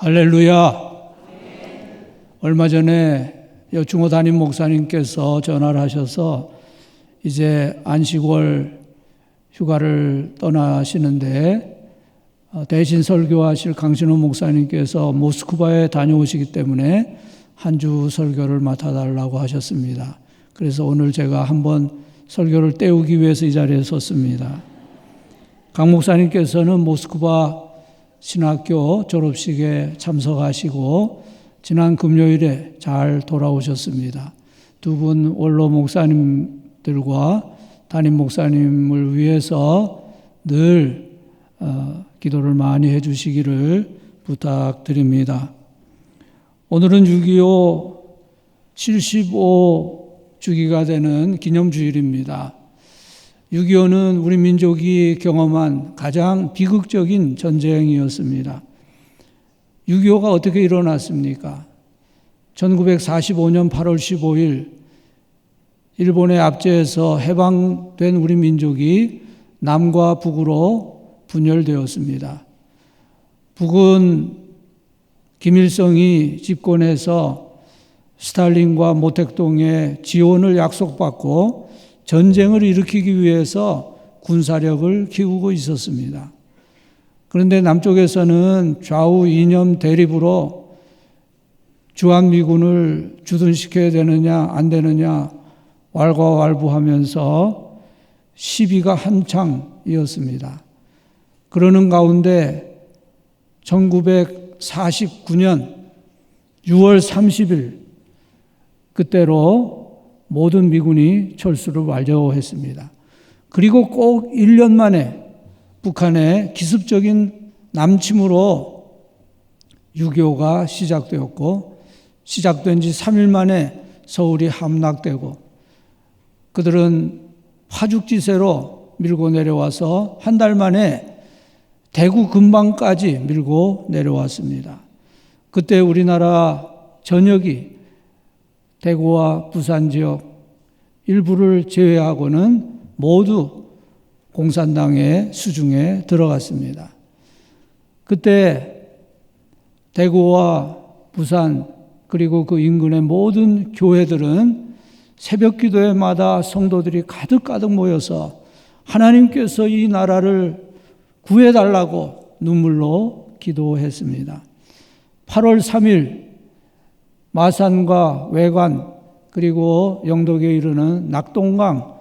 할렐루야. 얼마 전에 여충호 담임 목사님께서 전화를 하셔서 이제 안식월 휴가를 떠나시는데 대신 설교하실 강신호 목사님께서 모스크바에 다녀오시기 때문에 한 주 설교를 맡아달라고 하셨습니다. 그래서 오늘 제가 한번 설교를 때우기 위해서 이 자리에 섰습니다. 강 목사님께서는 모스크바 신학교 졸업식에 참석하시고 지난 금요일에 잘 돌아오셨습니다. 두 분 원로 목사님들과 담임 목사님을 위해서 늘 기도를 많이 해주시기를 부탁드립니다. 오늘은 6.25 75주기가 되는 기념주일입니다. 6.25는 우리 민족이 경험한 가장 비극적인 전쟁이었습니다. 6.25가 어떻게 일어났습니까? 1945년 8월 15일 일본의 압제에서 해방된 우리 민족이 남과 북으로 분열되었습니다. 북은 김일성이 집권해서 스탈린과 모택동의 지원을 약속받고 전쟁을 일으키기 위해서 군사력을 키우고 있었습니다. 그런데 남쪽에서는 좌우 이념 대립으로 주한미군을 주둔시켜야 되느냐 안 되느냐 왈가왈부하면서 시비가 한창이었습니다. 그러는 가운데 1949년 6월 30일 그때로 모든 미군이 철수를 완료했습니다. 그리고 꼭 1년 만에 북한의 기습적인 남침으로 6.25가 시작되었고 시작된 지 3일 만에 서울이 함락되고 그들은 파죽지세로 밀고 내려와서 한 달 만에 대구 근방까지 밀고 내려왔습니다. 그때 우리나라 전역이 대구와 부산 지역 일부를 제외하고는 모두 공산당의 수중에 들어갔습니다. 그때 대구와 부산 그리고 그 인근의 모든 교회들은 새벽 기도회마다 성도들이 가득 모여서 하나님께서 이 나라를 구해달라고 눈물로 기도했습니다. 8월 3일 마산과 외관 그리고 영덕에 이르는 낙동강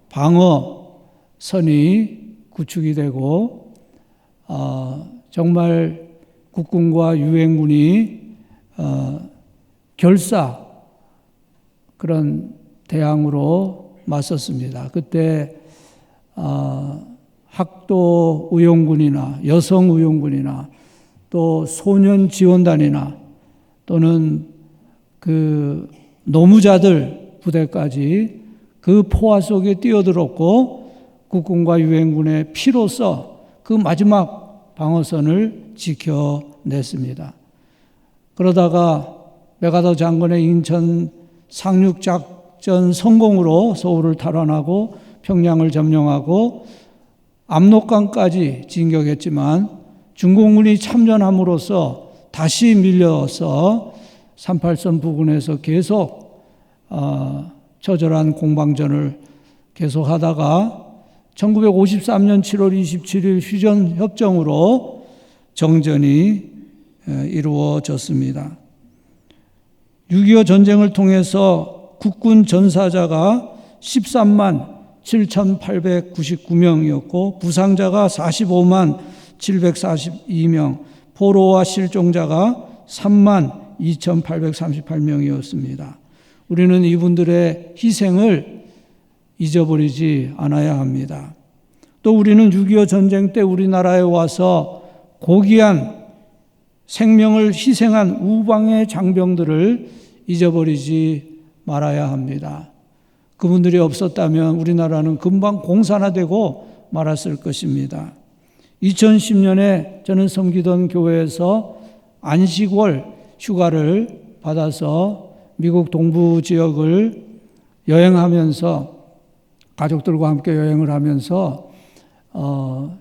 방어선이 구축이 되고 정말 국군과 유엔군이 결사 그런 대항으로 맞섰습니다. 그때 학도 의용군이나 여성 의용군이나 또 소년 지원단이나 또는 그 노무자들 부대까지 그 포화 속에 뛰어들었고 국군과 유엔군의 피로써 그 마지막 방어선을 지켜냈습니다. 그러다가 메가더 장군의 인천 상륙작전 성공으로 서울을 탈환하고 평양을 점령하고 압록강까지 진격했지만 중공군이 참전함으로써 다시 밀려서 38선 부근에서 계속 처절한 공방전을 계속하다가 1953년 7월 27일 휴전협정으로 정전이 이루어졌습니다. 6.25 전쟁을 통해서 국군 전사자가 13만 7,899명이었고 부상자가 45만 742명, 포로와 실종자가 3만 2,838명이었습니다. 우리는 이분들의 희생을 잊어버리지 않아야 합니다. 또 우리는 6.25 전쟁 때 우리나라에 와서 고귀한 생명을 희생한 우방의 장병들을 잊어버리지 말아야 합니다. 그분들이 없었다면 우리나라는 금방 공산화되고 말았을 것입니다. 2010년에 저는 섬기던 교회에서 안식월 휴가를 받아서 미국 동부 지역을 여행하면서 가족들과 함께 여행을 하면서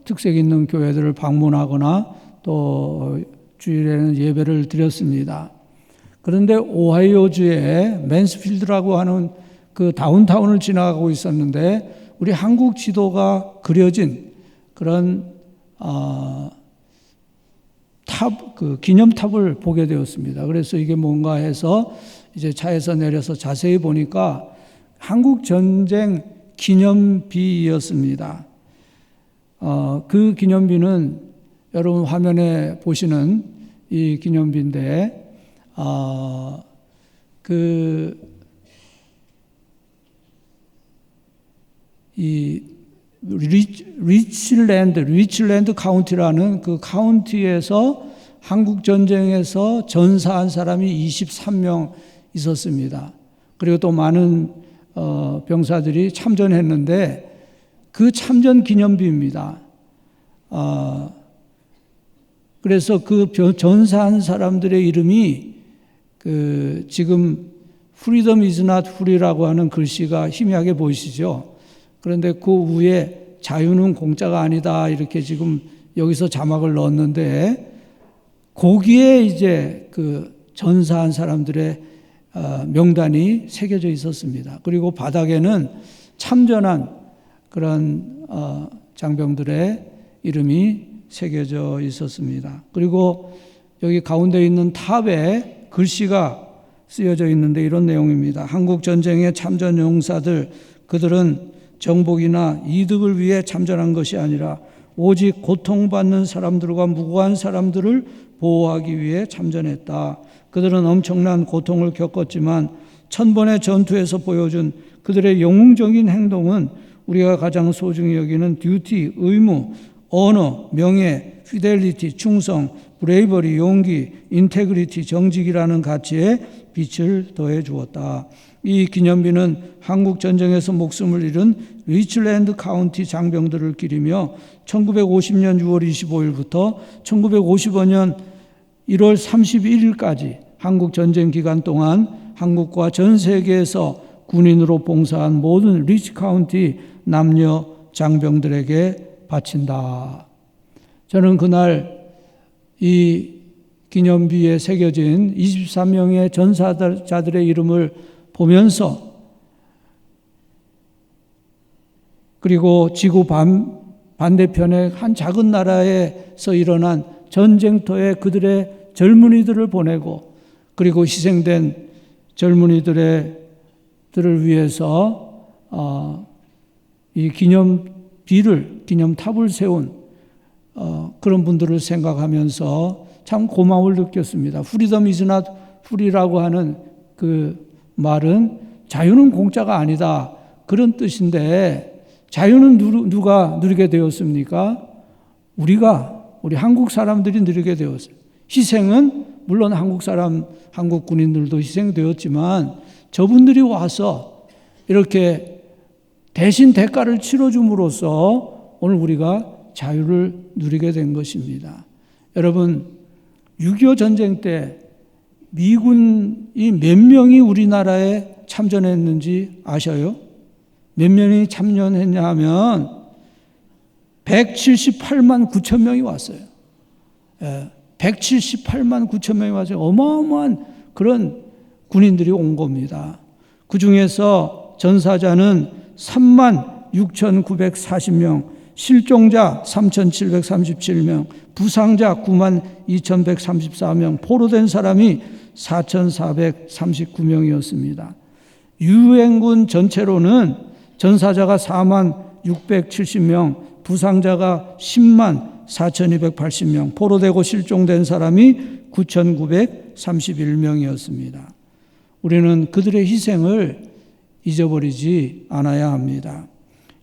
특색 있는 교회들을 방문하거나 또 주일에는 예배를 드렸습니다. 그런데 오하이오주의 맨스필드라고 하는 그 다운타운을 지나가고 있었는데 우리 한국 지도가 그려진 그런 그 기념탑을 보게 되었습니다. 그래서 이게 뭔가 해서 이제 차에서 내려서 자세히 보니까 한국 전쟁 기념비였습니다. 그 기념비는 여러분 화면에 보시는 이 기념비인데, 이 리치랜드 카운티라는 그 카운티에서 한국 전쟁에서 전사한 사람이 23명 있었습니다. 그리고 또 많은 병사들이 참전했는데 그 참전 기념비입니다. 그래서 그 전사한 사람들의 이름이 지금 Freedom is not free라고 하는 글씨가 희미하게 보이시죠? 그런데 그 위에 자유는 공짜가 아니다 이렇게 지금 여기서 자막을 넣었는데 거기에 이제 그 전사한 사람들의 명단이 새겨져 있었습니다. 그리고 바닥에는 참전한 그런 장병들의 이름이 새겨져 있었습니다. 그리고 여기 가운데 있는 탑에 글씨가 쓰여져 있는데 이런 내용입니다. 한국 전쟁의 참전 용사들, 그들은 정복이나 이득을 위해 참전한 것이 아니라 오직 고통받는 사람들과 무고한 사람들을 보호하기 위해 참전했다. 그들은 엄청난 고통을 겪었지만 천번의 전투에서 보여준 그들의 영웅적인 행동은 우리가 가장 소중히 여기는 듀티, 의무, 언어, 명예, 피델리티, 충성, 브레이버리, 용기, 인테그리티, 정직이라는 가치에 빛을 더해 주었다. 이 기념비는 한국 전쟁에서 목숨을 잃은 리치랜드 카운티 장병들을 기리며 1950년 6월 25일부터 1955년 1월 31일까지 한국 전쟁 기간 동안 한국과 전 세계에서 군인으로 봉사한 모든 리치 카운티 남녀 장병들에게 바친다. 저는 그날 이 기념비에 새겨진 23명의 전사자들의 이름을 보면서 그리고 지구 반대편의 한 작은 나라에서 일어난 전쟁터에 그들의 젊은이들을 보내고 그리고 희생된 젊은이들을 위해서 이 기념탑을 세운 그런 분들을 생각하면서 참 고마움을 느꼈습니다. Freedom is not free라고 하는 그 말은 자유는 공짜가 아니다 그런 뜻인데 자유는 누가 누리게 되었습니까? 우리 한국 사람들이 누리게 되었어요. 희생은 물론 한국 군인들도 희생되었지만 저분들이 와서 이렇게 대신 대가를 치러줌으로써 오늘 우리가 자유를 누리게 된 것입니다. 여러분 6.25 전쟁 때 미군이 몇 명이 우리나라에 참전했는지 아셔요? 몇 명이 참전했냐 하면 178만 9천 명이 왔어요. 178만 9천 명이 왔어요. 어마어마한 그런 군인들이 온 겁니다. 그 중에서 전사자는 3만 6,940명, 실종자 3,737명, 부상자 9만 2,134명, 포로된 사람이 4,439명이었습니다. 유엔군 전체로는 전사자가 4만 670명, 부상자가 10만 4,280명, 포로되고 실종된 사람이 9,931명이었습니다. 우리는 그들의 희생을 잊어버리지 않아야 합니다.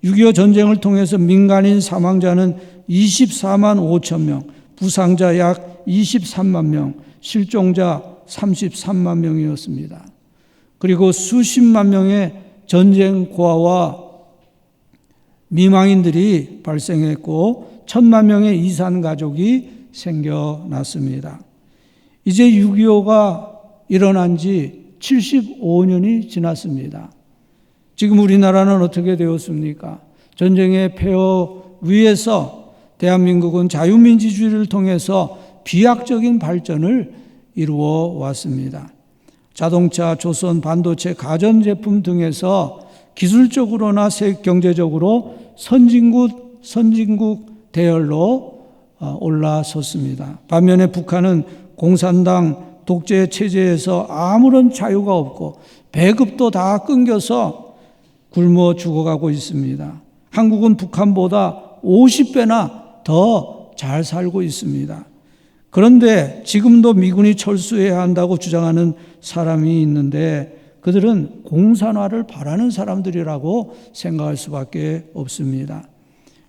6.25 전쟁을 통해서 민간인 사망자는 24만 5천 명, 부상자 약 23만 명, 실종자 33만 명이었습니다. 그리고 수십만 명의 전쟁 고아와 미망인들이 발생했고 1,000만 명의 이산 가족이 생겨났습니다. 이제 6.25가 일어난 지 75년이 지났습니다. 지금 우리나라는 어떻게 되었습니까? 전쟁의 폐허 위에서 대한민국은 자유민주주의를 통해서 비약적인 발전을 이루어 왔습니다. 자동차, 조선, 반도체, 가전제품 등에서 기술적으로나 경제적으로 선진국 대열로 올라섰습니다. 반면에 북한은 공산당 독재 체제에서 아무런 자유가 없고 배급도 다 끊겨서 굶어 죽어가고 있습니다. 한국은 북한보다 50배나 더 잘 살고 있습니다. 그런데 지금도 미군이 철수해야 한다고 주장하는 사람이 있는데 그들은 공산화를 바라는 사람들이라고 생각할 수밖에 없습니다.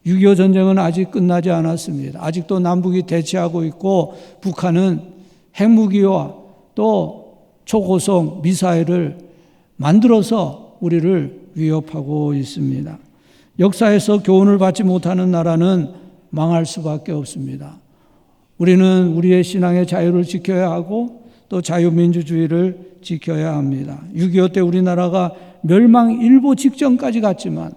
6.25 전쟁은 아직 끝나지 않았습니다. 아직도 남북이 대치하고 있고 북한은 핵무기와 또 초고속 미사일을 만들어서 우리를 위협하고 있습니다. 역사에서 교훈을 받지 못하는 나라는 망할 수밖에 없습니다. 우리는 우리의 신앙의 자유를 지켜야 하고 또 자유민주주의를 지켜야 합니다. 6.25 때 우리나라가 멸망일보 직전까지 갔지만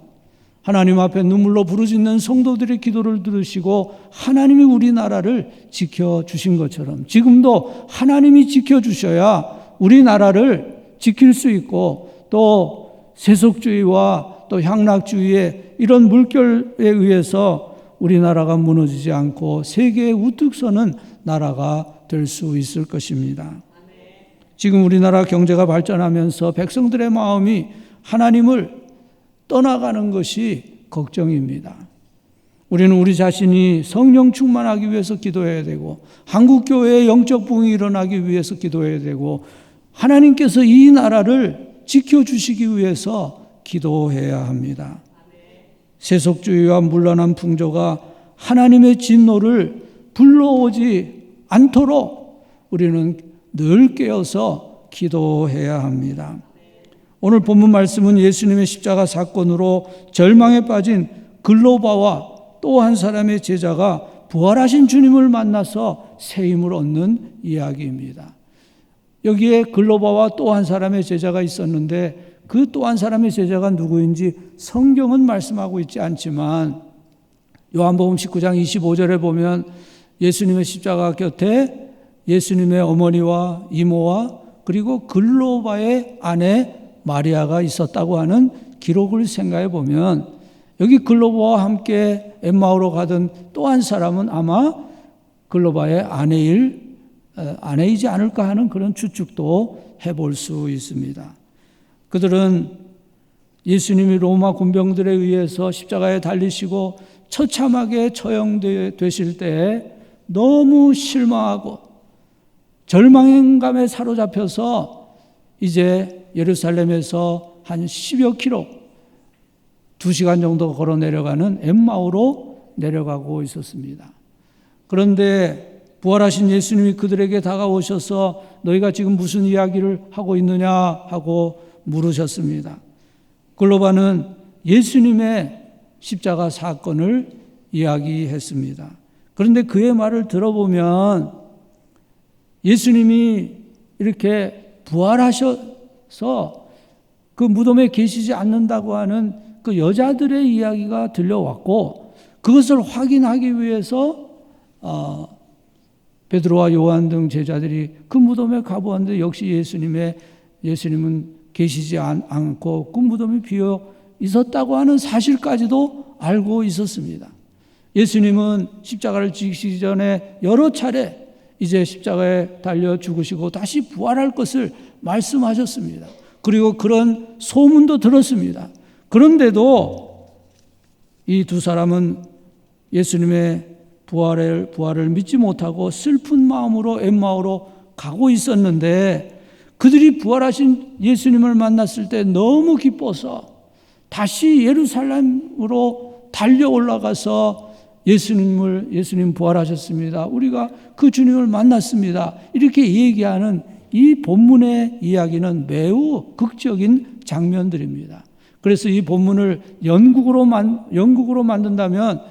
하나님 앞에 눈물로 부르짖는 성도들의 기도를 들으시고 하나님이 우리나라를 지켜주신 것처럼 지금도 하나님이 지켜주셔야 우리나라를 지킬 수 있고 또 세속주의와 또 향락주의의 이런 물결에 의해서 우리나라가 무너지지 않고 세계에 우뚝 서는 나라가 될 수 있을 것입니다. 지금 우리나라 경제가 발전하면서 백성들의 마음이 하나님을 떠나가는 것이 걱정입니다. 우리는 우리 자신이 성령 충만하기 위해서 기도해야 되고 한국교회의 영적 부흥이 일어나기 위해서 기도해야 되고 하나님께서 이 나라를 지켜주시기 위해서 기도해야 합니다. 세속주의와 문란한 풍조가 하나님의 진노를 불러오지 않도록 우리는 늘 깨어서 기도해야 합니다. 오늘 본문 말씀은 예수님의 십자가 사건으로 절망에 빠진 글로바와 또 한 사람의 제자가 부활하신 주님을 만나서 새 힘을 얻는 이야기입니다. 여기에 글로바와 또 한 사람의 제자가 있었는데 그 또 한 사람의 제자가 누구인지 성경은 말씀하고 있지 않지만 요한복음 19장 25절에 보면 예수님의 십자가 곁에 예수님의 어머니와 이모와 그리고 글로바의 아내 마리아가 있었다고 하는 기록을 생각해 보면 여기 글로바와 함께 엠마오로 가던 또 한 사람은 아마 글로바의 아내이지 않을까 하는 그런 추측도 해볼 수 있습니다. 그들은 예수님이 로마 군병들에 의해서 십자가에 달리시고 처참하게 처형되실 때 너무 실망하고 절망감에 사로잡혀서 이제 예루살렘에서 한 10여 킬로 2시간 정도 걸어 내려가는 엠마오로 내려가고 있었습니다. 그런데 부활하신 예수님이 그들에게 다가오셔서 너희가 지금 무슨 이야기를 하고 있느냐 하고 물으셨습니다. 글로바는 예수님의 십자가 사건을 이야기했습니다. 그런데 그의 말을 들어보면 예수님이 이렇게 부활하셔서 그 무덤에 계시지 않는다고 하는 그 여자들의 이야기가 들려왔고 그것을 확인하기 위해서 베드로와 요한 등 제자들이 그 무덤에 가보았는데 역시 예수님은 계시지 않고 그 무덤이 비어 있었다고 하는 사실까지도 알고 있었습니다. 예수님은 십자가를 지시기 전에 여러 차례 이제 십자가에 달려 죽으시고 다시 부활할 것을 말씀하셨습니다. 그리고 그런 소문도 들었습니다. 그런데도 이 두 사람은 예수님의 부활을 믿지 못하고 슬픈 마음으로 엠마오로 가고 있었는데 그들이 부활하신 예수님을 만났을 때 너무 기뻐서 다시 예루살렘으로 달려 올라가서 예수님 부활하셨습니다. 우리가 그 주님을 만났습니다. 이렇게 얘기하는 이 본문의 이야기는 매우 극적인 장면들입니다. 그래서 이 본문을 연극으로 만든다면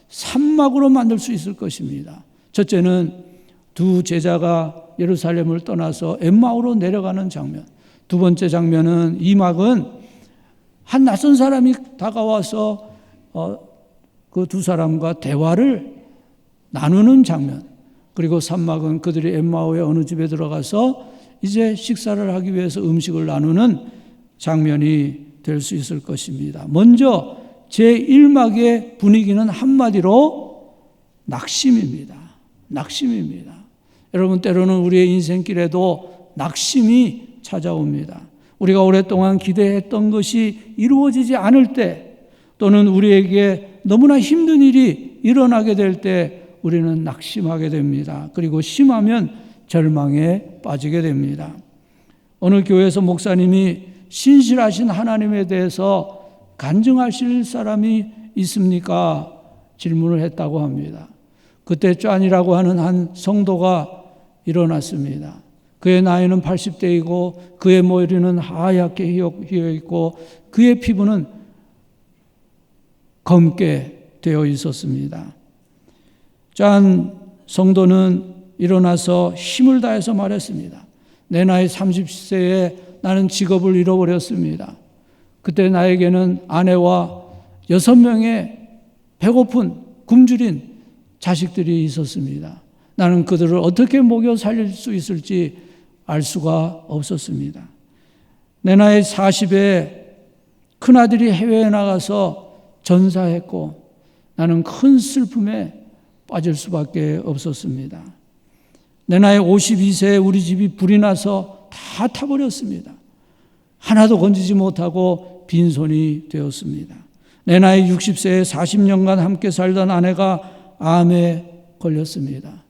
3막으로 만들 수 있을 것입니다. 첫째는 두 제자가 예루살렘을 떠나서 엠마오로 내려가는 장면. 두 번째 장면은 2막은 한 낯선 사람이 다가와서 그 두 사람과 대화를 나누는 장면. 그리고 산막은 그들이 엠마오의 어느 집에 들어가서 이제 식사를 하기 위해서 음식을 나누는 장면이 될 수 있을 것입니다. 먼저 제1막의 분위기는 한마디로 낙심입니다. 낙심입니다. 여러분, 때로는 우리의 인생길에도 낙심이 찾아옵니다. 우리가 오랫동안 기대했던 것이 이루어지지 않을 때, 또는 우리에게 너무나 힘든 일이 일어나게 될 때 우리는 낙심하게 됩니다. 그리고 심하면 절망에 빠지게 됩니다. 어느 교회에서 목사님이 신실하신 하나님에 대해서 간증하실 사람이 있습니까? 질문을 했다고 합니다. 그때 쟈니라고 하는 한 성도가 일어났습니다. 그의 나이는 80대이고 그의 머리는 하얗게 휘어있고 그의 피부는 검게 되어 있었습니다. 짠 성도는 일어나서 힘을 다해서 말했습니다. 내 나이 30세에 나는 직업을 잃어버렸습니다. 그때 나에게는 아내와 6명의 배고픈 굶주린 자식들이 있었습니다. 나는 그들을 어떻게 먹여 살릴 수 있을지 알 수가 없었습니다. 내 나이 40에 큰아들이 해외에 나가서 전사했고 나는 큰 슬픔에 빠질 수밖에 없었습니다. 내 나이 52세에 우리 집이 불이 나서 다 타버렸습니다. 하나도 건지지 못하고 빈손이 되었습니다. 내 나이 60세에 40년간 함께 살던 아내가 암에 걸렸습니다.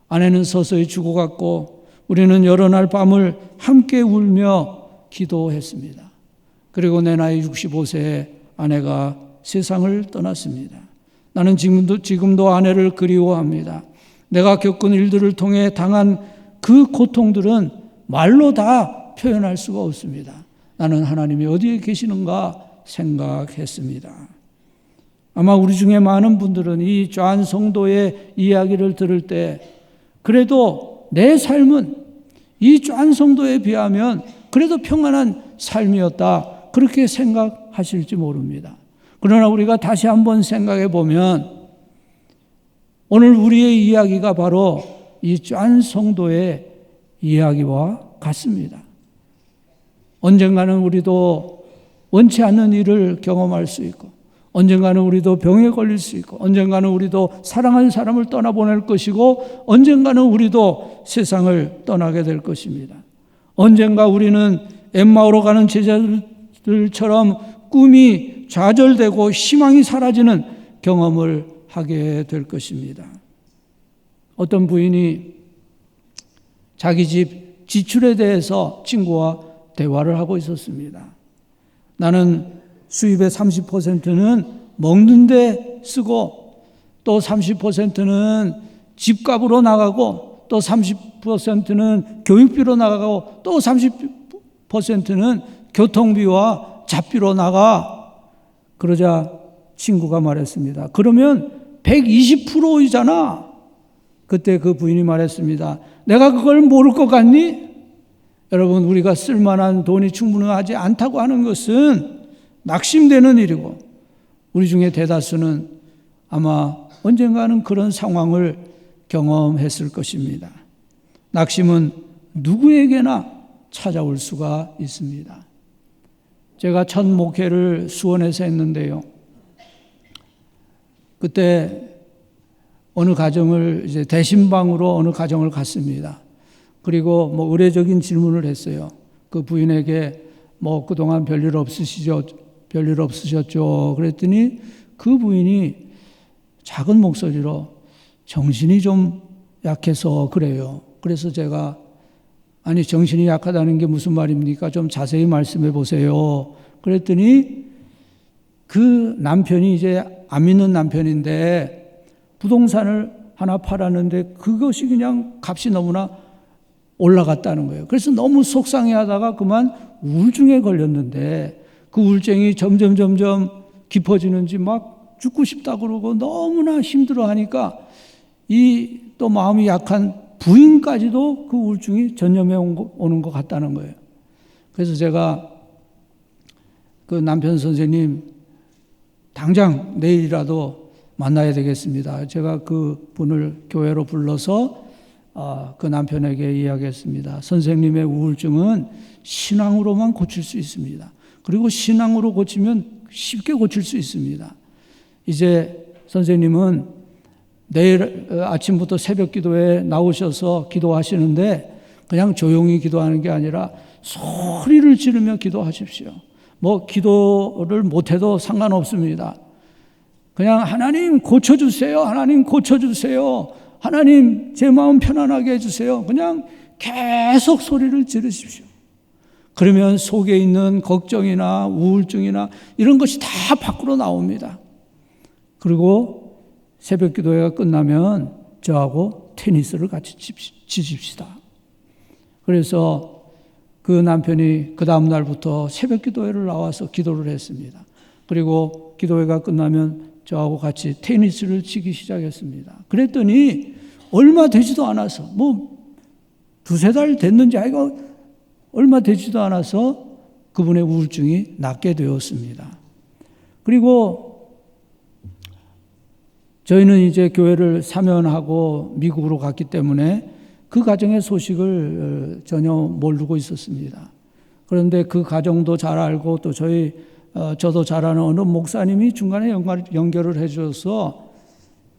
아내는 서서히 죽어갔고 우리는 여러 날 밤을 함께 울며 기도했습니다. 그리고 내 나이 65세에 아내가 세상을 떠났습니다. 나는 지금도 아내를 그리워합니다. 내가 겪은 일들을 통해 당한 그 고통들은 말로 다 표현할 수가 없습니다. 나는 하나님이 어디에 계시는가 생각했습니다. 아마 우리 중에 많은 분들은 이 쟈니 성도의 이야기를 들을 때 그래도 내 삶은 이 쟈니 성도에 비하면 그래도 평안한 삶이었다, 그렇게 생각하실지 모릅니다. 그러나 우리가 다시 한번 생각해 보면 오늘 우리의 이야기가 바로 이 쟈니 성도의 이야기와 같습니다. 언젠가는 우리도 원치 않는 일을 경험할 수 있고, 언젠가는 우리도 병에 걸릴 수 있고, 언젠가는 우리도 사랑하는 사람을 떠나보낼 것이고, 언젠가는 우리도 세상을 떠나게 될 것입니다. 언젠가 우리는 엠마오로 가는 제자들처럼 꿈이 좌절되고 희망이 사라지는 경험을 하게 될 것입니다. 어떤 부인이 자기 집 지출에 대해서 친구와 대화를 하고 있었습니다. 나는 수입의 30%는 먹는 데 쓰고 또 30%는 집값으로 나가고 또 30%는 교육비로 나가고 또 30%는 교통비와 잡비로 나가. 그러자 친구가 말했습니다. 그러면 120%이잖아. 그때 그 부인이 말했습니다. 내가 그걸 모를 것 같니? 여러분, 우리가 쓸만한 돈이 충분하지 않다고 하는 것은 낙심되는 일이고, 우리 중에 대다수는 아마 언젠가는 그런 상황을 경험했을 것입니다. 낙심은 누구에게나 찾아올 수가 있습니다. 제가 첫 목회를 수원에서 했는데요. 그때 어느 가정을 이제 대신방으로 어느 가정을 갔습니다. 그리고 뭐 의례적인 질문을 했어요. 그 부인에게 뭐 그동안 별일 없으셨죠? 그랬더니 그 부인이 작은 목소리로 정신이 좀 약해서 그래요. 그래서 제가 아니 정신이 약하다는 게 무슨 말입니까? 좀 자세히 말씀해 보세요. 그랬더니 그 남편이 이제 안 믿는 남편인데 부동산을 하나 팔았는데 그것이 그냥 값이 너무나 올라갔다는 거예요. 그래서 너무 속상해하다가 그만 우울증에 걸렸는데 그 우울증이 점점 깊어지는지 막 죽고 싶다 그러고 너무나 힘들어하니까 이 또 마음이 약한 부인까지도 그 우울증이 전염해 오는 것 같다는 거예요. 그래서 제가 그 남편 선생님 당장 내일이라도 만나야 되겠습니다. 제가 그 분을 교회로 불러서 그 남편에게 이야기했습니다. 선생님의 우울증은 신앙으로만 고칠 수 있습니다. 그리고 신앙으로 고치면 쉽게 고칠 수 있습니다. 이제 선생님은 내일 아침부터 새벽 기도에 나오셔서 기도하시는데 그냥 조용히 기도하는 게 아니라 소리를 지르며 기도하십시오. 뭐 기도를 못해도 상관없습니다. 그냥 하나님 고쳐주세요. 하나님 고쳐주세요. 하나님 제 마음 편안하게 해주세요. 그냥 계속 소리를 지르십시오. 그러면 속에 있는 걱정이나 우울증이나 이런 것이 다 밖으로 나옵니다. 그리고 새벽 기도회가 끝나면 저하고 테니스를 같이 치십시다. 그래서 그 남편이 그 다음 날부터 새벽 기도회를 나와서 기도를 했습니다. 그리고 기도회가 끝나면 저하고 같이 테니스를 치기 시작했습니다. 그랬더니 얼마 되지도 않아서 뭐 두세 달 됐는지 얼마 되지도 않아서 그분의 우울증이 낫게 되었습니다. 그리고 저희는 이제 교회를 사면하고 미국으로 갔기 때문에 그 가정의 소식을 전혀 모르고 있었습니다. 그런데 그 가정도 잘 알고 또 저도 잘 아는 어느 목사님이 중간에 연결을 해줘서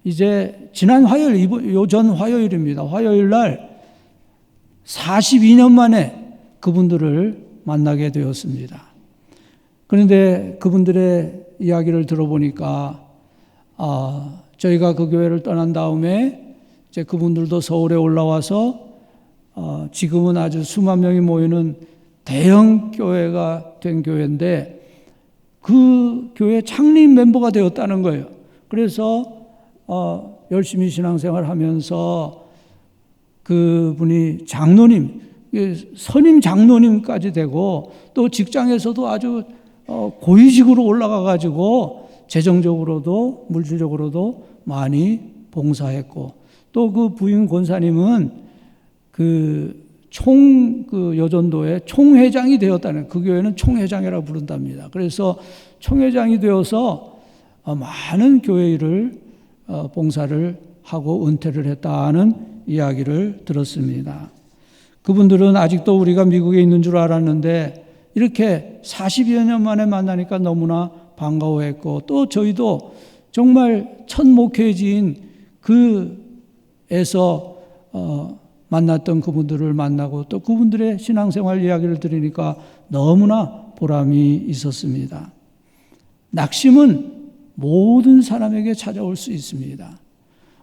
이제 지난 화요일, 요전 화요일입니다. 화요일 날 42년 만에 그분들을 만나게 되었습니다. 그런데 그분들의 이야기를 들어보니까 저희가 그 교회를 떠난 다음에 이제 그분들도 서울에 올라와서 지금은 아주 수만 명이 모이는 대형 교회가 된 교회인데 그 교회 창립 멤버가 되었다는 거예요. 그래서 열심히 신앙생활 하면서 그분이 장로님, 선임 장로님까지 되고 또 직장에서도 아주 고위직으로 올라가가지고 재정적으로도 물질적으로도 많이 봉사했고 또 그 부인 권사님은 그 여전도의 총회장이 되었다는, 그 교회는 총회장이라고 부른답니다. 그래서 총회장이 되어서 많은 교회 일을 봉사를 하고 은퇴를 했다는 이야기를 들었습니다. 그분들은 아직도 우리가 미국에 있는 줄 알았는데 이렇게 40여 년 만에 만나니까 너무나 반가워했고 또 저희도 정말 첫 목회지인 그에서 만났던 그분들을 만나고 또 그분들의 신앙생활 이야기를 들으니까 너무나 보람이 있었습니다. 낙심은 모든 사람에게 찾아올 수 있습니다.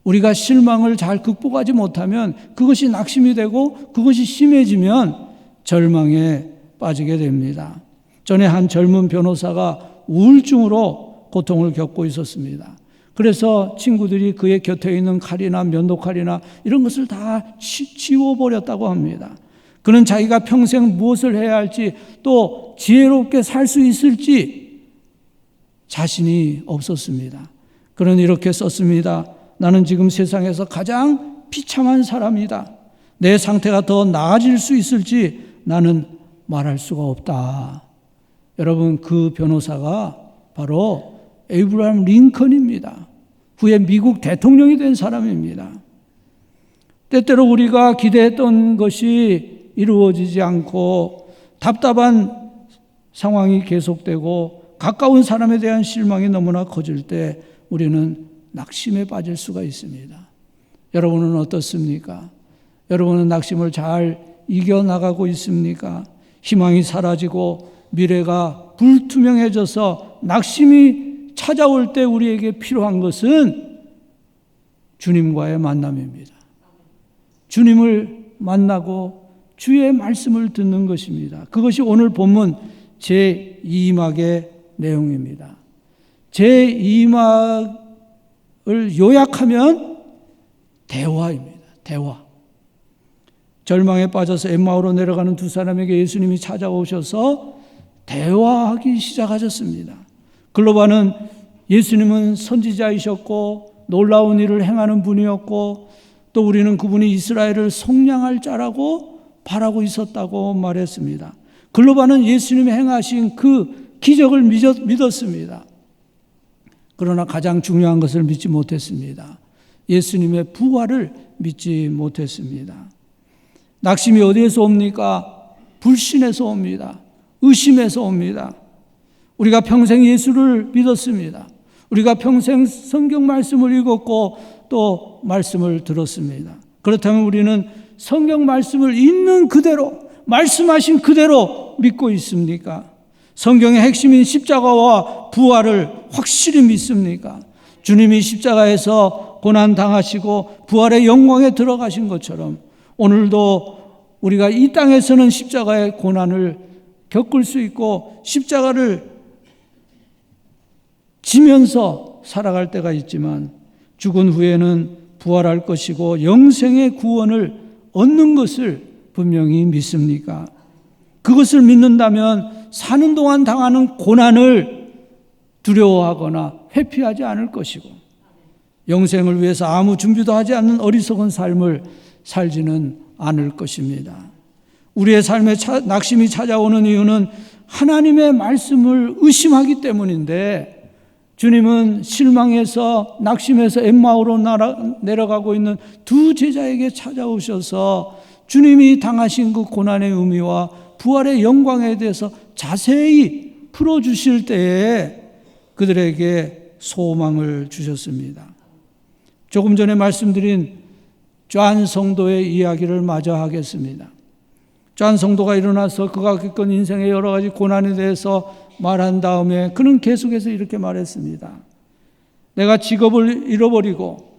우리가 실망을 잘 극복하지 못하면 그것이 낙심이 되고 그것이 심해지면 절망에 빠지게 됩니다. 전에 한 젊은 변호사가 우울증으로 고통을 겪고 있었습니다. 그래서 친구들이 그의 곁에 있는 칼이나 면도칼이나 이런 것을 다 치워버렸다고 합니다. 그는 자기가 평생 무엇을 해야 할지 또 지혜롭게 살 수 있을지 자신이 없었습니다. 그는 이렇게 썼습니다. 나는 지금 세상에서 가장 비참한 사람이다. 내 상태가 더 나아질 수 있을지 나는 말할 수가 없다. 여러분, 그 변호사가 바로 에이브라함 링컨입니다. 후에 미국 대통령이 된 사람입니다. 때때로 우리가 기대했던 것이 이루어지지 않고 답답한 상황이 계속되고 가까운 사람에 대한 실망이 너무나 커질 때 우리는 낙심에 빠질 수가 있습니다. 여러분은 어떻습니까? 여러분은 낙심을 잘 이겨나가고 있습니까? 희망이 사라지고 미래가 불투명해져서 낙심이 찾아올 때 우리에게 필요한 것은 주님과의 만남입니다. 주님을 만나고 주의 말씀을 듣는 것입니다. 그것이 오늘 본문 제2막의 내용입니다. 제2막을 요약하면 대화입니다. 대화. 절망에 빠져서 엠마오로 내려가는 두 사람에게 예수님이 찾아오셔서 대화하기 시작하셨습니다. 글로바는 예수님은 선지자이셨고 놀라운 일을 행하는 분이었고 또 우리는 그분이 이스라엘을 속량할 자라고 바라고 있었다고 말했습니다. 글로바는 예수님이 행하신 그 기적을 믿었습니다. 그러나 가장 중요한 것을 믿지 못했습니다. 예수님의 부활을 믿지 못했습니다. 낙심이 어디에서 옵니까? 불신에서 옵니다. 의심에서 옵니다. 우리가 평생 예수를 믿었습니다. 우리가 평생 성경 말씀을 읽었고 또 말씀을 들었습니다. 그렇다면 우리는 성경 말씀을 있는 그대로, 말씀하신 그대로 믿고 있습니까? 성경의 핵심인 십자가와 부활을 확실히 믿습니까? 주님이 십자가에서 고난 당하시고 부활의 영광에 들어가신 것처럼 오늘도 우리가 이 땅에서는 십자가의 고난을 겪을 수 있고 십자가를 지면서 살아갈 때가 있지만 죽은 후에는 부활할 것이고 영생의 구원을 얻는 것을 분명히 믿습니까? 그것을 믿는다면 사는 동안 당하는 고난을 두려워하거나 회피하지 않을 것이고 영생을 위해서 아무 준비도 하지 않는 어리석은 삶을 살지는 않을 것입니다. 우리의 삶에 낙심이 찾아오는 이유는 하나님의 말씀을 의심하기 때문인데 주님은 실망해서 낙심해서 엠마오로 내려가고 있는 두 제자에게 찾아오셔서 주님이 당하신 그 고난의 의미와 부활의 영광에 대해서 자세히 풀어주실 때에 그들에게 소망을 주셨습니다. 조금 전에 말씀드린 존 성도의 이야기를 마저 하겠습니다. 존 성도가 일어나서 그가 겪은 인생의 여러 가지 고난에 대해서 말한 다음에 그는 계속해서 이렇게 말했습니다. 내가 직업을 잃어버리고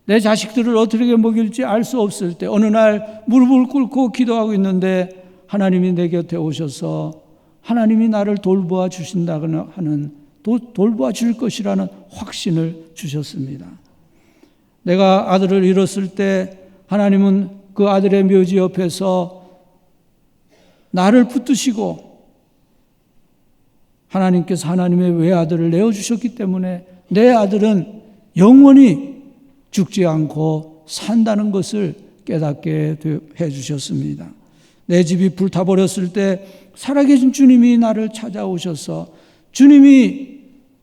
내 자식들을 어떻게 먹일지 알 수 없을 때 어느 날 무릎을 꿇고 기도하고 있는데 하나님이 내 곁에 오셔서 하나님이 나를 돌보아 주신다거나 하는 돌보아 줄 것이라는 확신을 주셨습니다. 내가 아들을 잃었을 때 하나님은 그 아들의 묘지 옆에서 나를 붙드시고 하나님께서 하나님의 외아들을 내어주셨기 때문에 내 아들은 영원히 죽지 않고 산다는 것을 깨닫게 해주셨습니다. 내 집이 불타버렸을 때 살아계신 주님이 나를 찾아오셔서 주님이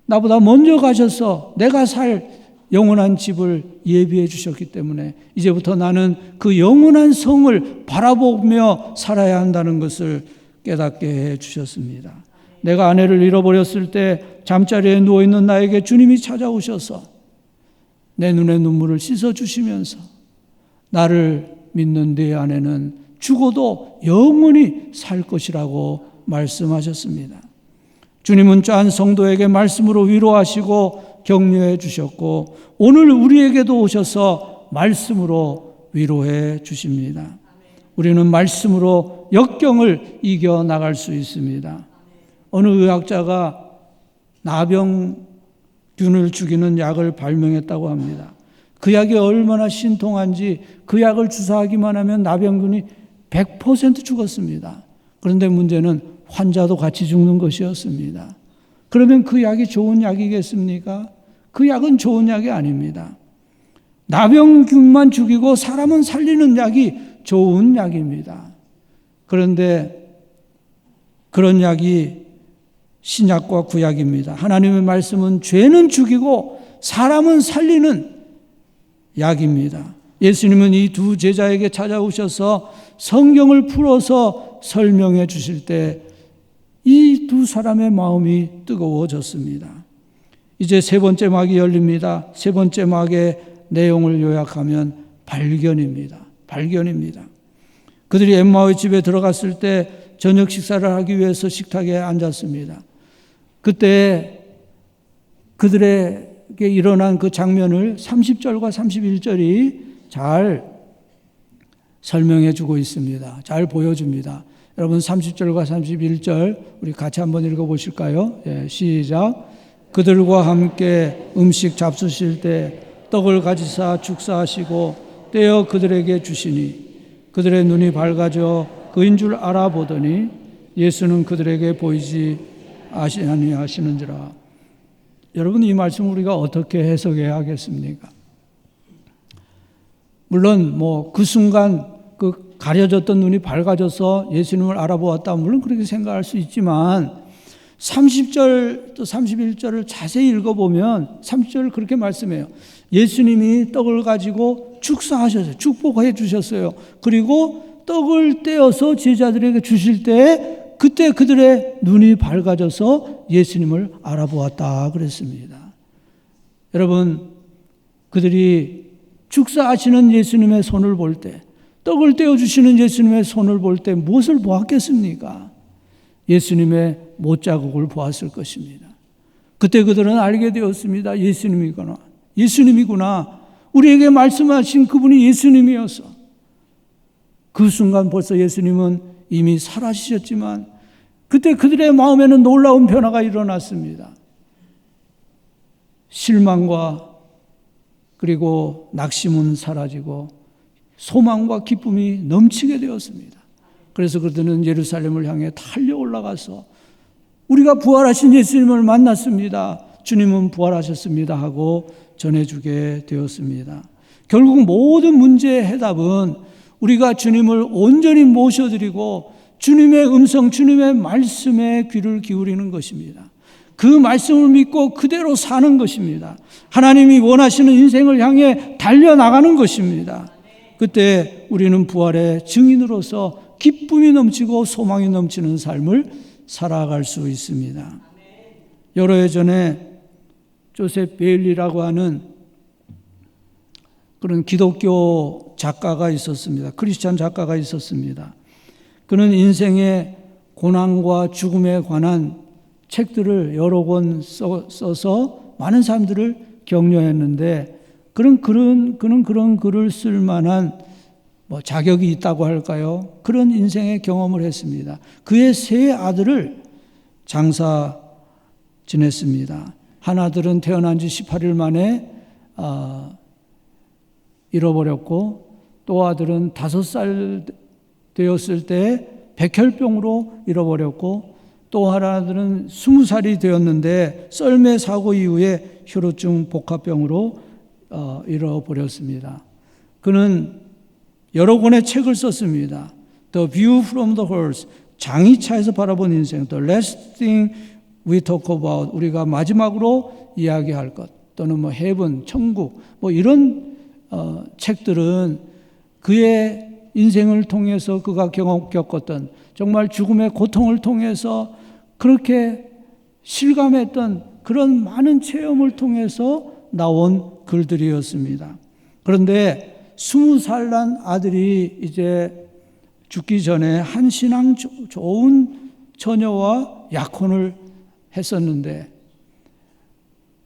나보다 먼저 가셔서 내가 살 영원한 집을 예비해 주셨기 때문에 이제부터 나는 그 영원한 성을 바라보며 살아야 한다는 것을 깨닫게 해 주셨습니다. 내가 아내를 잃어버렸을 때 잠자리에 누워있는 나에게 주님이 찾아오셔서 내 눈의 눈물을 씻어주시면서 나를 믿는 네 아내는 죽어도 영원히 살 것이라고 말씀하셨습니다. 주님은 존 성도에게 말씀으로 위로하시고 격려해 주셨고 오늘 우리에게도 오셔서 말씀으로 위로해 주십니다. 우리는 말씀으로 역경을 이겨나갈 수 있습니다. 어느 의학자가 나병균을 죽이는 약을 발명했다고 합니다. 그 약이 얼마나 신통한지 그 약을 주사하기만 하면 나병균이 100% 죽었습니다. 그런데 문제는 환자도 같이 죽는 것이었습니다. 그러면 그 약이 좋은 약이겠습니까? 그 약은 좋은 약이 아닙니다. 나병균만 죽이고 사람은 살리는 약이 좋은 약입니다. 그런데 그런 약이 신약과 구약입니다. 하나님의 말씀은 죄는 죽이고 사람은 살리는 약입니다. 예수님은 이 두 제자에게 찾아오셔서 성경을 풀어서 설명해 주실 때 이 두 사람의 마음이 뜨거워졌습니다. 이제 세 번째 막이 열립니다. 세 번째 막의 내용을 요약하면 발견입니다. 발견입니다. 그들이 엠마오의 집에 들어갔을 때 저녁 식사를 하기 위해서 식탁에 앉았습니다. 그때 그들에게 일어난 그 장면을 30절과 31절이 잘 설명해 주고 있습니다. 잘 보여줍니다. 여러분 30절과 31절 우리 같이 한번 읽어보실까요? 예, 시작. 그들과 함께 음식 잡수실 때 떡을 가지사 축사하시고 떼어 그들에게 주시니 그들의 눈이 밝아져 그인 줄 알아보더니 예수는 그들에게 보이지 아니하시는지라. 여러분 이 말씀 우리가 어떻게 해석해야 하겠습니까? 물론 그 순간 그 가려졌던 눈이 밝아져서 예수님을 알아보았다 물론 그렇게 생각할 수 있지만 30절 또 31절을 자세히 읽어보면 30절을 그렇게 말씀해요. 예수님이 떡을 가지고 축사하셨어요. 축복해 주셨어요. 그리고 떡을 떼어서 제자들에게 주실 때 그때 그들의 눈이 밝아져서 예수님을 알아보았다 그랬습니다. 여러분, 그들이 축사하시는 예수님의 손을 볼 때, 떡을 떼어주시는 예수님의 손을 볼 때 무엇을 보았겠습니까? 예수님의 못자국을 보았을 것입니다. 그때 그들은 알게 되었습니다. 예수님이구나. 우리에게 말씀하신 그분이 예수님이어서. 그 순간 벌써 예수님은 이미 살아지셨지만 그때 그들의 마음에는 놀라운 변화가 일어났습니다. 실망과 그리고 낙심은 사라지고 소망과 기쁨이 넘치게 되었습니다. 그래서 그들은 예루살렘을 향해 달려 올라가서 우리가 부활하신 예수님을 만났습니다. 주님은 부활하셨습니다 하고 전해주게 되었습니다. 결국 모든 문제의 해답은 우리가 주님을 온전히 모셔드리고 주님의 음성, 주님의 말씀에 귀를 기울이는 것입니다. 그 말씀을 믿고 그대로 사는 것입니다. 하나님이 원하시는 인생을 향해 달려나가는 것입니다. 그때 우리는 부활의 증인으로서 기쁨이 넘치고 소망이 넘치는 삶을 살아갈 수 있습니다. 여러 해 전에 조셉 베일리라고 하는 그런 기독교 작가가 있었습니다. 크리스찬 작가가 있었습니다. 그는 인생의 고난과 죽음에 관한 책들을 여러 권 써서 많은 사람들을 격려했는데 그는 그런 글을 쓸 만한 자격이 있다고 할까요? 그런 인생의 경험을 했습니다. 그의 세 아들을 장사 지냈습니다. 한 아들은 태어난 지 18일 만에 잃어버렸고 또 아들은 5살 되었을 때 백혈병으로 잃어버렸고 또 하나들은 20살이 되었는데 썰매 사고 이후에 혈우증 복합병으로 잃어버렸습니다. 그는 여러 권의 책을 썼습니다. The View from the Horse, 장의차에서 바라본 인생, The Last Thing We Talk About, 우리가 마지막으로 이야기할 것, 또는 Heaven, 천국, 이런 책들은 그의 인생을 통해서 그가 겪었던 정말 죽음의 고통을 통해서 그렇게 실감했던 그런 많은 체험을 통해서 나온 글들이었습니다. 그런데 20살 난 아들이 이제 죽기 전에 한 신앙 좋은 처녀와 약혼을 했었는데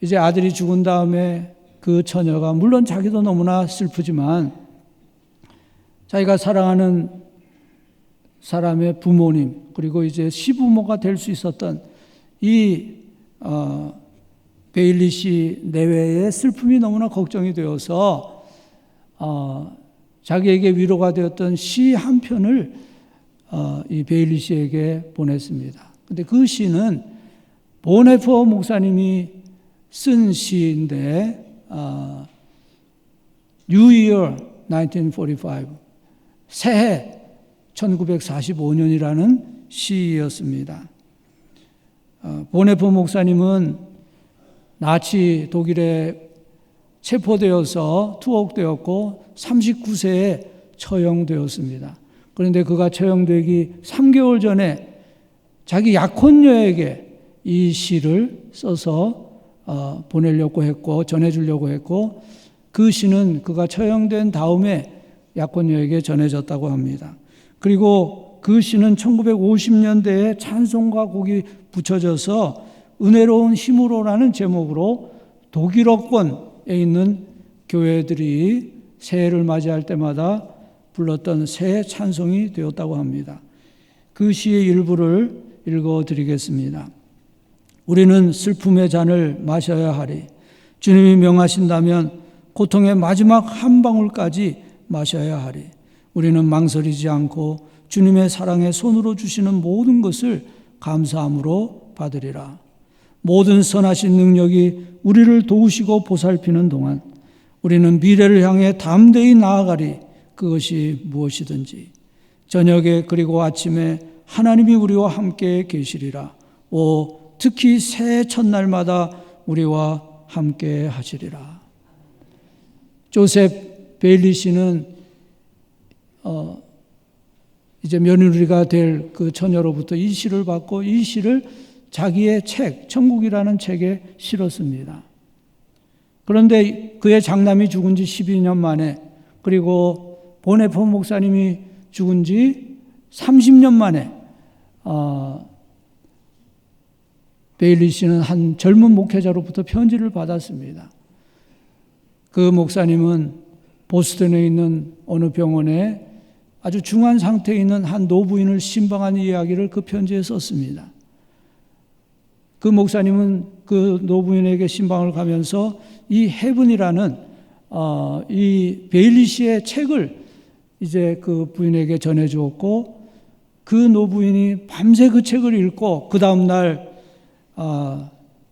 이제 아들이 죽은 다음에 그 처녀가 물론 자기도 너무나 슬프지만 자기가 사랑하는 사람의 부모님 그리고 이제 시부모가 될 수 있었던 이 베일리 씨 내외의 슬픔이 너무나 걱정이 되어서 자기에게 위로가 되었던 시 한 편을 이 베일리 씨에게 보냈습니다. 근데 그 시는 보네퍼 목사님이 쓴 시인데 New Year 1945 새해 1945년이라는 시였습니다. 보네퍼 목사님은 나치 독일에 체포되어서 투옥되었고 39세에 처형되었습니다. 그런데 그가 처형되기 3개월 전에 자기 약혼녀에게 이 시를 써서 보내려고 했고 전해주려고 했고 그 시는 그가 처형된 다음에 약혼녀에게 전해졌다고 합니다. 그리고 그 시는 1950년대에 찬송가 곡이 붙여져서 은혜로운 힘으로라는 제목으로 독일어권에 있는 교회들이 새해를 맞이할 때마다 불렀던 새해 찬송이 되었다고 합니다. 그 시의 일부를 읽어드리겠습니다. 우리는 슬픔의 잔을 마셔야 하리. 주님이 명하신다면 고통의 마지막 한 방울까지 마셔야 하리. 우리는 망설이지 않고 주님의 사랑에 손으로 주시는 모든 것을 감사함으로 받으리라. 모든 선하신 능력이 우리를 도우시고 보살피는 동안 우리는 미래를 향해 담대히 나아가리. 그것이 무엇이든지 저녁에 그리고 아침에 하나님이 우리와 함께 계시리라. 오 특히 새해 첫날마다 우리와 함께 하시리라. 조셉 베일리 씨는 이제 며느리가 될 그 처녀로부터 이 시를 받고 이 시를 자기의 책, 천국이라는 책에 실었습니다. 그런데 그의 장남이 죽은 지 12년 만에, 그리고 보네포 목사님이 죽은 지 30년 만에 베일리 씨는 한 젊은 목회자로부터 편지를 받았습니다. 그 목사님은 보스턴에 있는 어느 병원에 아주 중한 상태에 있는 한 노부인을 신방한 이야기를 그 편지에 썼습니다. 그 목사님은 그 노부인에게 신방을 가면서 이 헤븐이라는 이 베일리 씨의 책을 이제 그 부인에게 전해 주었고, 그 노부인이 밤새 그 책을 읽고 그 다음 날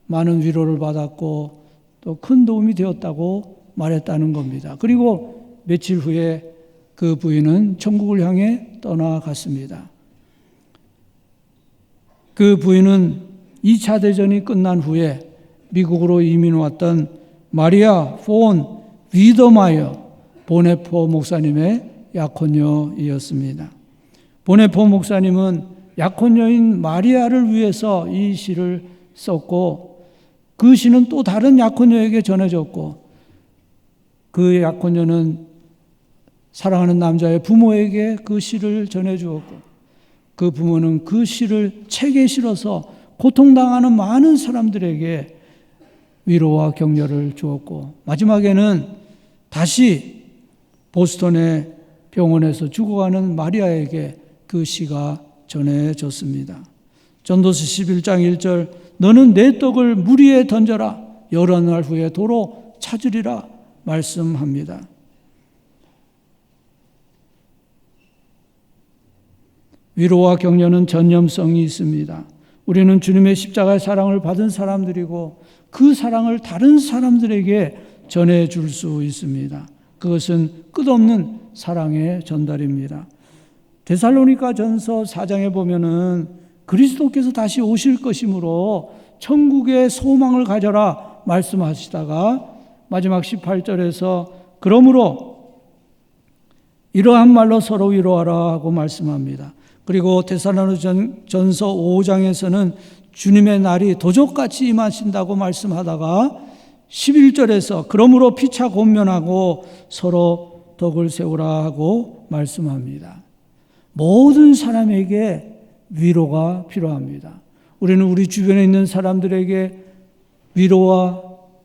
많은 위로를 받았고 또 큰 도움이 되었다고 말했다는 겁니다. 그리고 며칠 후에 그 부인은 천국을 향해 떠나갔습니다. 그 부인은 2차 대전이 끝난 후에 미국으로 이민 왔던 마리아 폰 위더마이어 보네포 목사님의 약혼녀이었습니다. 보네포 목사님은 약혼녀인 마리아를 위해서 이 시를 썼고, 그 시는 또 다른 약혼녀에게 전해졌고, 그 약혼녀는 사랑하는 남자의 부모에게 그 시를 전해주었고, 그 부모는 그 시를 책에 실어서 고통당하는 많은 사람들에게 위로와 격려를 주었고, 마지막에는 다시 보스턴의 병원에서 죽어가는 마리아에게 그 시가 전해졌습니다. 전도서 11장 1절, 너는 내 떡을 물 위에 던져라, 여러 날 후에 도로 찾으리라 말씀합니다. 위로와 격려는 전념성이 있습니다. 우리는 주님의 십자가의 사랑을 받은 사람들이고 그 사랑을 다른 사람들에게 전해줄 수 있습니다. 그것은 끝없는 사랑의 전달입니다. 데살로니가 전서 4장에 보면은 그리스도께서 다시 오실 것이므로 천국의 소망을 가져라 말씀하시다가 마지막 18절에서 그러므로 이러한 말로 서로 위로하라 하고 말씀합니다. 그리고 데살로니가전서 5장에서는 주님의 날이 도적같이 임하신다고 말씀하다가 11절에서 그러므로 피차 권면하고 서로 덕을 세우라 하고 말씀합니다. 모든 사람에게 위로가 필요합니다. 우리는 우리 주변에 있는 사람들에게 위로와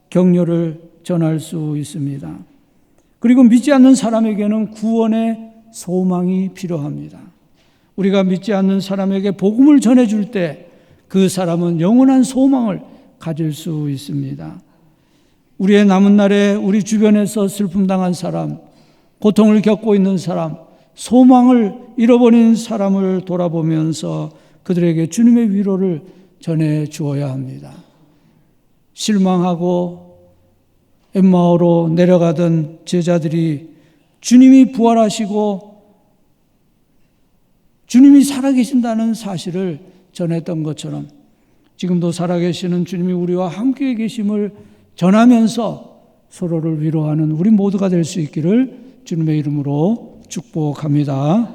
격려를 전할 수 있습니다. 그리고 믿지 않는 사람에게는 구원의 소망이 필요합니다. 우리가 믿지 않는 사람에게 복음을 전해줄 때 그 사람은 영원한 소망을 가질 수 있습니다. 우리의 남은 날에 우리 주변에서 슬픔 당한 사람, 고통을 겪고 있는 사람, 소망을 잃어버린 사람을 돌아보면서 그들에게 주님의 위로를 전해 주어야 합니다. 실망하고 엠마오로 내려가던 제자들이 주님이 부활하시고 주님이 살아계신다는 사실을 전했던 것처럼 지금도 살아계시는 주님이 우리와 함께 계심을 전하면서 서로를 위로하는 우리 모두가 될 수 있기를 주님의 이름으로 축복합니다.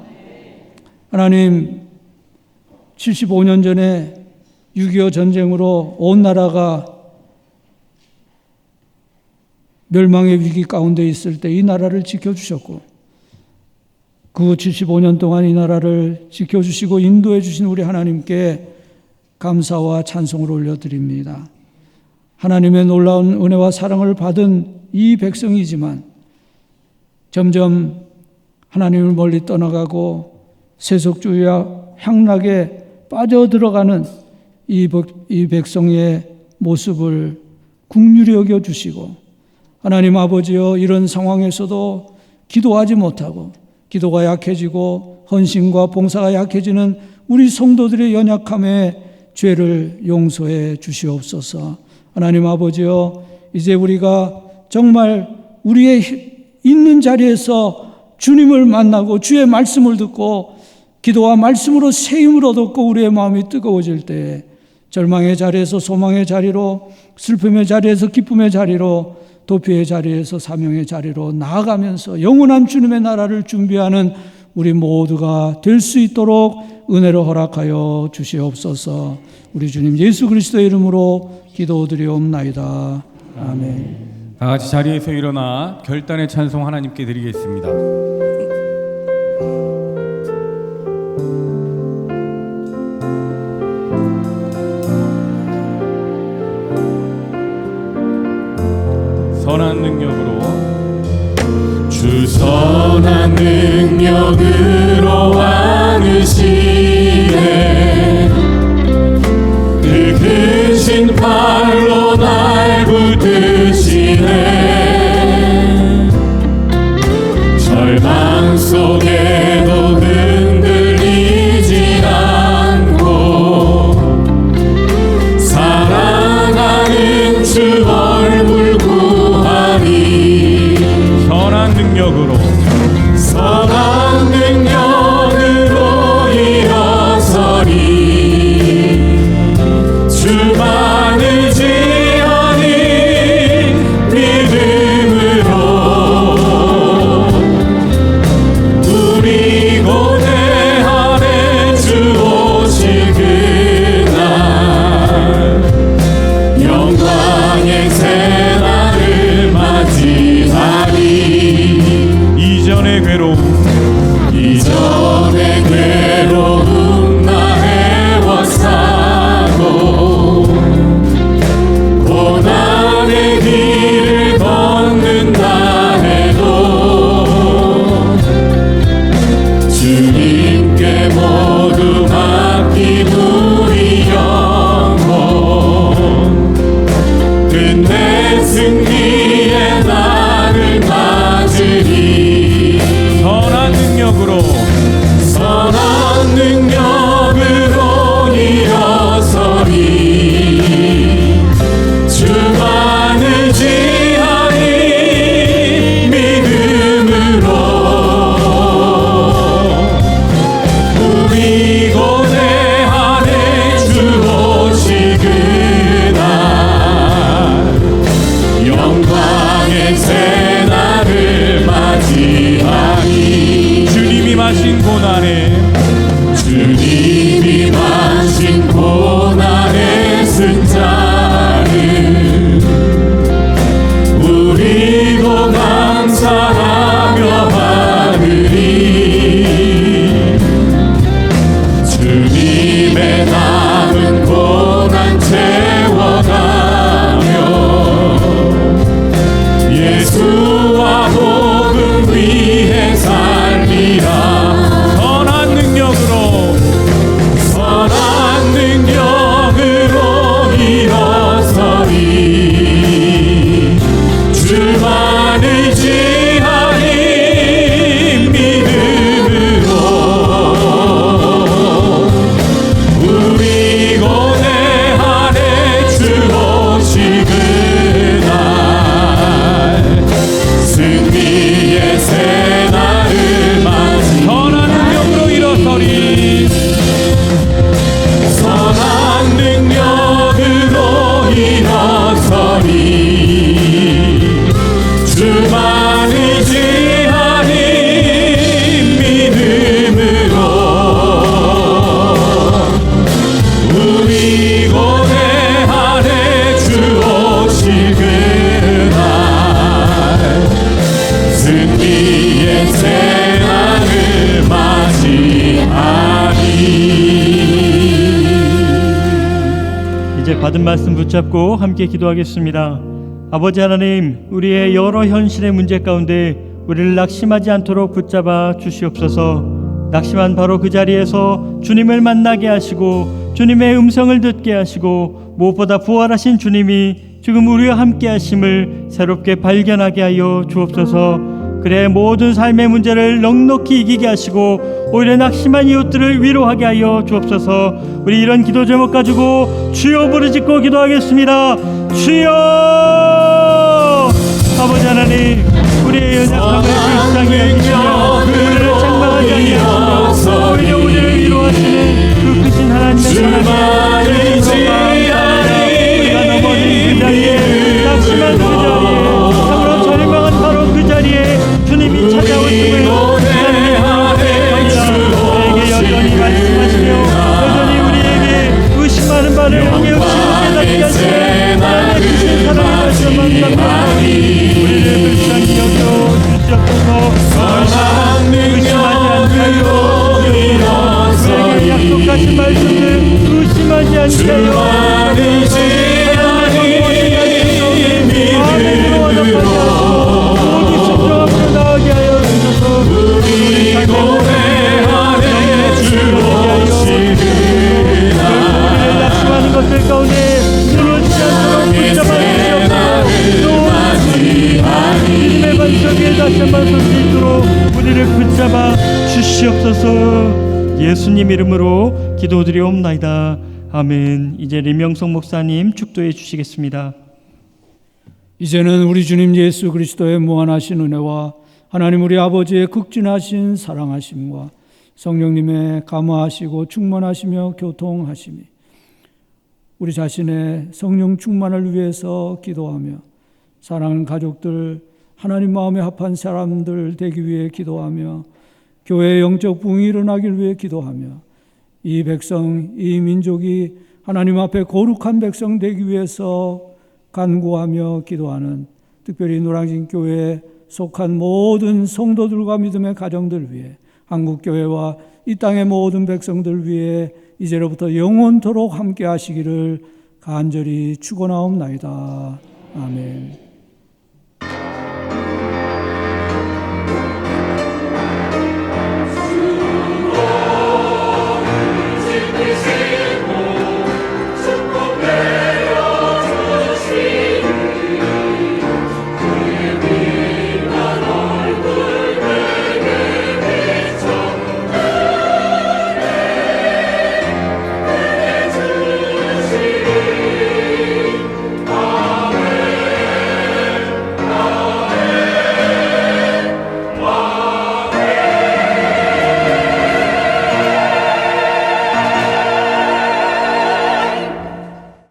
하나님, 75년 전에 6.25 전쟁으로 온 나라가 멸망의 위기 가운데 있을 때 이 나라를 지켜주셨고 그 75년 동안 이 나라를 지켜주시고 인도해 주신 우리 하나님께 감사와 찬송을 올려드립니다. 하나님의 놀라운 은혜와 사랑을 받은 이 백성이지만 점점 하나님을 멀리 떠나가고 세속주의와 향락에 빠져들어가는 이 백성의 모습을 긍휼히 여겨주시고 하나님 아버지여, 이런 상황에서도 기도하지 못하고 기도가 약해지고 헌신과 봉사가 약해지는 우리 성도들의 연약함에 죄를 용서해 주시옵소서. 하나님 아버지여, 이제 우리가 정말 우리의 있는 자리에서 주님을 만나고 주의 말씀을 듣고 기도와 말씀으로 세임을 얻었고 우리의 마음이 뜨거워질 때 절망의 자리에서 소망의 자리로, 슬픔의 자리에서 기쁨의 자리로, 도피의 자리에서 사명의 자리로 나아가면서 영원한 주님의 나라를 준비하는 우리 모두가 될 수 있도록 은혜로 허락하여 주시옵소서. 우리 주님 예수 그리스도의 이름으로 기도드리옵나이다. 아멘. 다 같이 자리에서 일어나 결단의 찬송 하나님께 드리겠습니다. 선한 능력으로 주 선한 능력으로 안으시네 그 크신 팔로 날 붙드시네 절망 속에도 흔들리지 않고 사랑하는 주 얼굴 구하리 선한 능력으로 선한 능력으로 일어서리 주만 의지하니 믿음으로 우리 고대 안에 주 오실 그날 영광의 새날을 맞이하리 이전의 괴로움 나 헤워싸고 고난의 길을 걷는다 해도 주님께 모두 맡기고 우리 영혼 끝내 승리의 날을 맞으리 선한 능력으로 선한 능력으로 일어서리 주만 의지하니 믿음으로 우리 고대 안에 주 오실 그날 영광의 새날을 맞이하니 주님이 마신 고난에 주님이 마신 고난의 승자를 우리도 감사하며 받으리 주님의 남은 고난 채워가며 예수와 복음 위에 살리라 선한 능력으로 일어서리 주만 의지하니 믿음으로 우리 고대 안에 주 오실 그날 승리의 새날을 맞이 선한 능력으로 일어서리 선한 능력으로 일어서리 주만 의지하니 믿음으로 우리 고대 안에 주 오실 그날 승리의 새날을 맞이하리 이제 받은 말씀 붙잡고 함께 기도하겠습니다. 아버지 하나님, 우리의 여러 현실의 문제 가운데 우리를 낙심하지 않도록 붙잡아 주시옵소서. 낙심한 바로 그 자리에서 주님을 만나게 하시고 주님의 음성을 듣게 하시고 무엇보다 부활하신 주님이 지금 우리와 함께 하심을 새롭게 발견하게 하여 주옵소서. 그래 모든 삶의 문제를 넉넉히 이기게 하시고 오히려 낙심한 이웃들을 위로하게 하여 주옵소서. 우리 이런 기도 제목 가지고 주여 부르짖고 기도하겠습니다. 주여! 아버지 하나님, 우리의 연약함을 불쌍히 여기시며 우리를 책망하지 아니하시며 오히려 우리를 위로하시는 그 크신 하나님의 사랑에 주만이지 우리 고뇌하네 주 오시리라 낙심하는 것들 가운데 무너지지 않도록 붙잡아 주시옵소서. 믿음의 반석에 다시 한번 설 수 있도록 우리를 붙잡아 주시옵소서. 예수님 이름으로 기도드리옵나이다. 아멘. 이제 림영성 목사님 축도해 주시겠습니다. 이제는 우리 주님 예수 그리스도의 무한하신 은혜와 하나님 우리 아버지의 극진하신 사랑하심과 성령님의 감화하시고 충만하시며 교통하심이 우리 자신의 성령 충만을 위해서 기도하며 사랑하는 가족들, 하나님 마음에 합한 사람들 되기 위해 기도하며 교회의 영적 부흥이 일어나길 위해 기도하며 이 백성, 이 민족이 하나님 앞에 거룩한 백성 되기 위해서 간구하며 기도하는 특별히 노량진 교회에 속한 모든 성도들과 믿음의 가정들 위해 한국교회와 이 땅의 모든 백성들 위해 이제로부터 영원토록 함께 하시기를 간절히 축원하옵나이다. 아멘.